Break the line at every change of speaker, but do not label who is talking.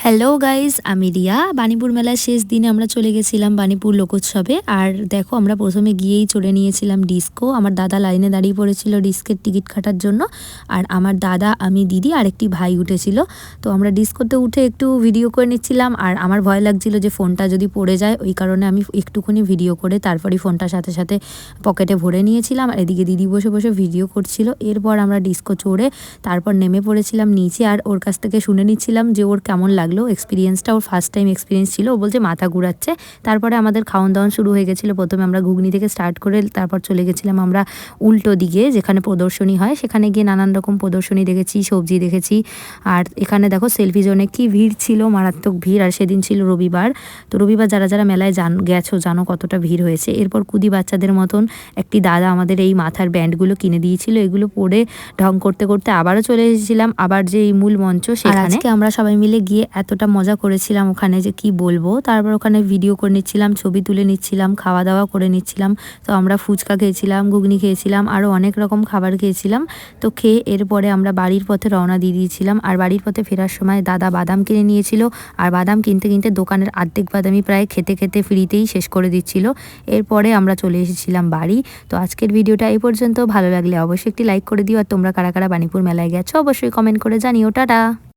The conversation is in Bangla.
হ্যালো গাইজ, আমি রিয়া। বাণীপুর মেলার শেষ দিনে আমরা চলে গেছিলাম বাণীপুর লোকোৎসবে। আর দেখো, আমরা প্রথমে গিয়েই চলে নিয়েছিলাম ডিস্কো। আমার দাদা লাইনে দাঁড়িয়ে পড়েছিল ডিস্কের টিকিট কাটার জন্য। আর আমার দাদা, আমি, দিদি আর একটি ভাই উঠেছিল। তো আমরা ডিস্কোতে উঠে একটু ভিডিও করে নিচ্ছিলাম। আর আমার ভয় লাগছিল যে ফোনটা যদি পড়ে যায়, ওই কারণে আমি একটুখানি ভিডিও করে তারপরই ফোনটার সাথে সাথে পকেটে ভরে নিয়েছিলাম। আর এদিকে দিদি বসে বসে ভিডিও করছিল। এরপর আমরা ডিস্কো চড়ে তারপর নেমে পড়েছিলাম নিচে। আর ওর কাছ থেকে শুনে নিচ্ছিলাম যে ওর কেমন লাগলো এক্সপিরিয়েন্সটা। ওর ফার্স্ট টাইম এক্সপিরিয়েন্স ছিল। ও বলছে মাথা ঘুরাচ্ছে। তারপরে আমাদের খাওয়ান দাওয়ান শুরু হয়ে গেছিলো। প্রথমে আমরা ঘুগনি থেকে স্টার্ট করে তারপর চলে গেছিলাম আমরা উল্টো দিকে, যেখানে প্রদর্শনী হয়। সেখানে গিয়ে নানান রকম প্রদর্শনী দেখেছি, সবজি দেখেছি। আর এখানে দেখো সেলফি জোনে কি ভিড় ছিল, মারাত্মক ভিড়। আর সেদিন ছিল রবিবার। তো রবিবার যারা যারা মেলায় গেছো জানো কতটা ভিড় হয়েছে। এরপর কুদি বাচ্চাদের মতন একটি দাদা আমাদের এই মাথার ব্যান্ডগুলো কিনে দিয়েছিল। এগুলো পরে ঢং করতে করতে আবারও চলে এসেছিলাম আবার যে এই মূল মঞ্চ সেখানে। আজকে আমরা সবাই মিলে গিয়ে এতটা মজা করেছিলাম ওখানে যে কি বলবো। তারপর ওখানে ভিডিও করে নিচ্ছিলাম, ছবি তুলে নিচ্ছিলাম, খাওয়া দাওয়া করে নিচ্ছিলাম। তো আমরা ফুচকা খেয়েছিলাম, ঘুগনি খেয়েছিলাম, আরও অনেক রকম খাবার খেয়েছিলাম। তো খেয়ে এরপরে আমরা বাড়ির পথে রওনা দিয়ে দিয়েছিলাম। আর বাড়ির পথে ফেরার সময় দাদা বাদাম কিনে নিয়েছিল। আর বাদাম কিনতে কিনতে দোকানের অর্ধেক বাদামই প্রায় খেতে খেতে ফ্রিতেই শেষ করে দিচ্ছিল। এরপরে আমরা চলে এসেছিলাম বাড়ি। তো আজকের ভিডিওটা এই পর্যন্ত। ভালো লাগলে অবশ্যই একটি লাইক করে দিও। আর তোমরা কারা কারা বাণীপুর মেলায় গেছো অবশ্যই কমেন্ট করে জানিও। টাটা।